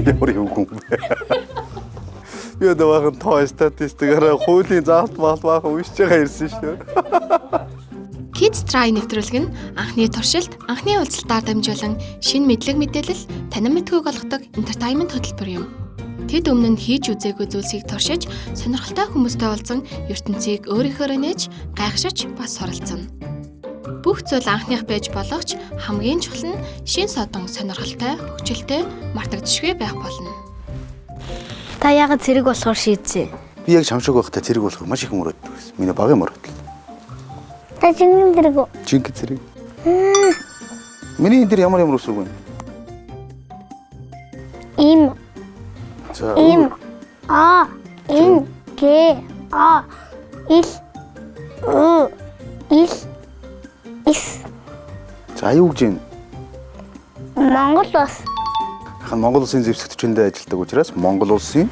Ямар юм бэ? Би одоо бахан тоо статистикаараа хуулийн заалт баахан уншиж байгаа ирсэн шүү дээ. Kids Try нэвтрүүлэг нь анхны туршилт, анхны уулзалтаар дамжуулан шинэ мэдлэг мэдээлэл, танин мэдхүйг олгодог entertainment хөтөлбөр юм. Тэд өмнө нь хийж үзээгүй зүйлсийг туршиж, сонирхолтой хүмүүстэй уулзан ертөнцийг өөрийнхөөрөө нээж, гайхшиж бас суралцсан. Бүх зүйл анхных байж болох ч хамгийн чухал нь шин содон сонирхолтой, хөгжилтэй, мартагдчихгүй байх болно. Та яагаад цэрэг болохоор шийдсэн? Би яг шамшиг байхдаа цэрэг болохоор маш их мөрөөддөг байсан. Миний багын мөрөөдөл. Та жинхэнэ зэрэг үү? Жинхэнэ цэрэг. Миний энэ дэр ямар үсрэг вэ? Им. За. Им. А. Ин. Г. А. Ил. Ө. Ил. Ис. За юу гэж юм? Монгол бас. Монгол улсын зэвсэг түвшиндээ ажилладаг учраас Монгол улсын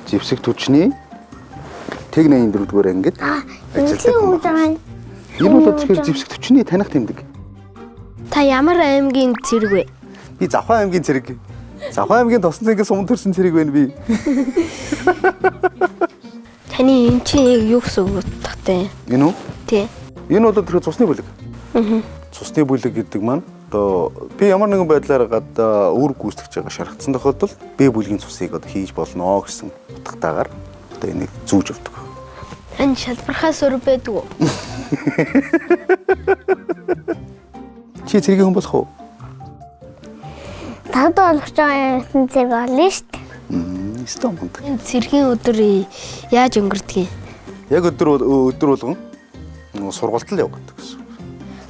зэвсэг түвшний тэг 84-р ангид ажилладаг юм. Энэ бол тэгэхээр зэвсэг түвшний таних тэмдэг. Та ямар аймгийн цэрэг вэ? Би Завхан аймгийн цэрэг. Завхан аймгийн Тосон цэнгээс сумд төрсэн цэрэг байна би. Таны эн чинь юу гэсэн үг тахтай? Энэ үү? Тий. Энэ бол тэр цусны бүлэг. Цусны бүлэг гэдэг маань одоо би ямар нэгэн байдлаар гадаа үүрэг гүйцэтгэж байгаа шаргацсан тохиолдолд B бүлгийн цусыг одоо хийж болно гэсэн утгатаагаар одоо энийг зүүж авдаг. Энэ шалбархаас өөр байдаг уу? Чи цэргийн хүн болох уу? Тагд болгож байгаа юм зэрэг олно шүү дээ. Стомонд. Энэ цэргийн өдөр яаж өнгөрдөг юм? Яг өдөр болгон сургуульд л явдаг гэсэн.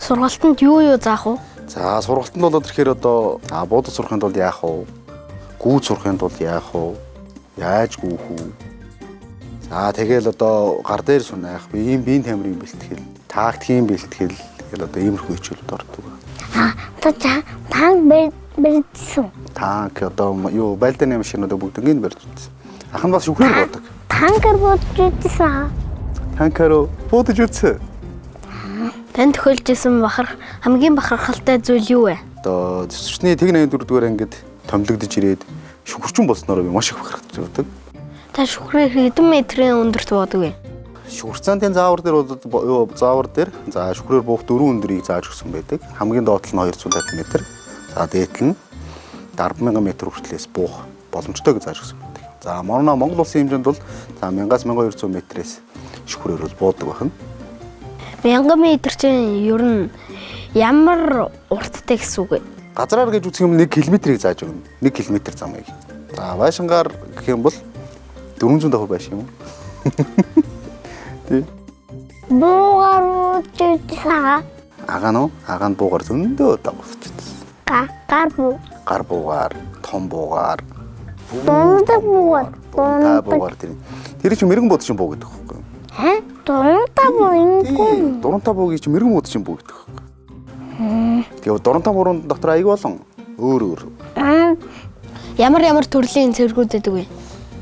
Сургалтанд юу заах вэ? За сургалтанд бол тэгэхээр одоо буудал сурахын тулд яах вэ? Гүйд сурахын тулд яах вэ? Яаж гүйх үү? За тэгэл одоо гар дээр сунаах, биеийн тамирын бэлтгэл, тактикийн бэлтгэл гэл одоо иймэрхүү хичээлүүд ордог. Одоо танк барьдсан. Танк одоо юу байлдааны машинууд бүгднийг барьж үзсэн. Ах нь бас шүхрээр буудаг. Танкер бодож үзсэн. Танкаар буудаж үзсэн. Танд тохиолжсэн хамгийн бахархалтай зүйл юу вэ? Одоо зэвсэгчний тэг 84-р ангид томилогдож ирээд шүхэрчин болсноор би маш их бахархаж байдаг. Та шүхрээр хэдэн метрийн өндөрт буудаг вэ? Шүхэрцаантын заавар дээр бол заавар дээр за шүхрээр буух дөрвөн өндөрийг зааж өгсөн байдаг. Хамгийн доотлол нь 250 м. За дээдл нь 10,000 м хүртлээс буух боломжтой гэж зааж өгсөн байдаг. За Монгол улсын хэмжээнд бол за 1000-1200 м-ээс шүхрээр бол буудаг байна. 1000 м чинь ер нь ямар урттай гэсэн үг вэ? Газраар гэж үзэх юм 1 км-ийг зааж өгнө. 1 км замыг. За байшингаар гэх юм бол 400 давхар байшин юм. Тий. Буугаар үзсэн. Агаа нь буугаар зөндөө давхарчихсан. Гар буугаар, том буугаар. Дундаг буугаар. Буугаар тэр чинь мэрэгэн бууд чинь буу гэдэг байхгүй юу? Дундаг буу юм. Дурантай буугийн чинь мэрэгэн бууд чинь буу гэдэг байхгүй юу? Тэгээ дурантай буурын дотор аяг болон өөр. Ямар төрлийн цэргүүд байдаг вэ?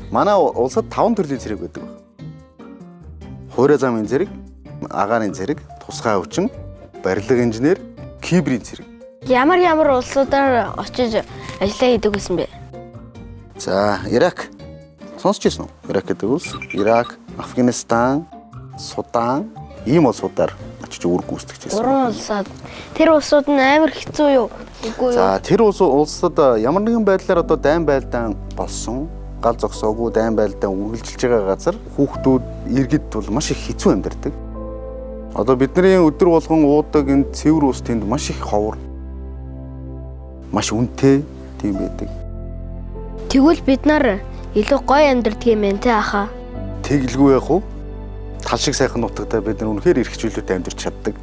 Манай улсад 5 төрлийн цэрэг байдаг. Хуурай замын цэрэг, агаарын цэрэг, тусгай өвчин, барилга инженер, киберийн цэрэг. Ямар улсуудаар очиж ажиллаа хийдэг гэсэн бэ? За, Ирак. Сонсч ирсэн үү? Ирак гэдэг улс. Ирак, Афганистан, Судан ийм улсуудаар очиж үүрэг гүйцэтгэж байсан. 3 улсаад. Тэр улсууд нь амар хэцүү юу? Үгүй юу? За, тэр улсад ямар нэгэн байдлаар одоо дайн байлдаан болсон, гал зогсоогүй дайн байлдаан үргэлжилж байгаа газар хүүхдүүд иргэд бол маш их хэцүү амьдардаг. Одоо бидний өдөр болгон уудаг энэ цэвэр ус тэнд маш их ховор. Маш үнэтэй тийм байдаг. Тэгвэл бид нар илүү гоё амьдардаг юм байна те ахаа. Тэглгүй яах вэ? Тал шиг сайхан нутагтаа бид нар үнэхээр эрхчлөлтөд амьдарч чаддаг.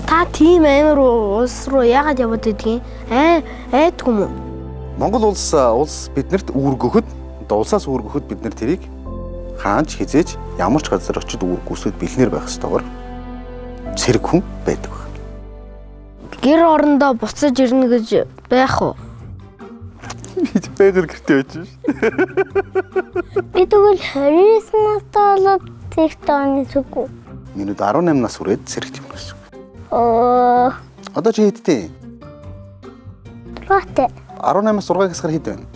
Та тийм амар улс руу яагаад яваад байдгийг айдгүй юм уу? Монгол улс биднэрт үүрэг өгөхөд, одоо улсаас үүрэг өгөхөд бид нар тэрийг хаанч хизээж ямар ч газар очиж үүрэг гүйцэтгэж бэлнээр байх ёстойгоор цэрэг хүн байдаг байна. Гэр орондоо буцаж ирнэ гэж байх уу? Би байгаль гэртээ байж ш. Би тэгвэл 29 настай болоод цэгт оны зүггүй. Минут 18 нас хүрээд цэрэгт юм гэсэн. Одоо чи хэдтэй? 6-тай. 18-аас 6 гэсгээр хэд байна?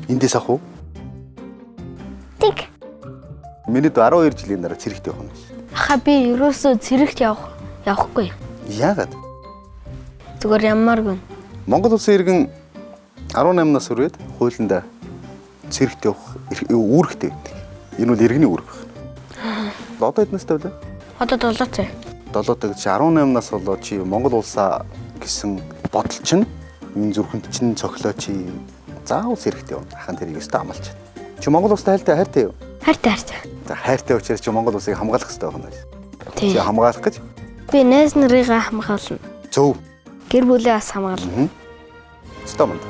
Эндээс ах уу? Тэг. Миний 12 жилийн дараа цэрэгт явах нь шүү. Аха би ерөөсөө цэрэгт явахгүй. Яагаад? Зүгээр ямааргүй. Монгол улсын иргэн 18 нас хүрээд хуулиндаа цэрэгт явах үүрэгтэй байдаг. Энэ бол иргэний үүрэг байна. Одоо хэд настай вэ? Одоо 7 цай. 7 гэж 18 нас болоо чи Монгол улсаа гэсэн бодол чинь энэ зүрхэнд чинь цохилоо чи заавал цэрэгт явна. Хахан тэрийг өстө амлаж. Чи Монгол улстай хайртай юу? Хайртай. За хайртай учраас чи Монгол улсыг хамгаалах хэрэгтэй байна. Тийм. Чи хамгаалах гэж Би найз нарыгаа хамгаална. зөв. Гэр бүлээ бас хамгаална. Стомонд.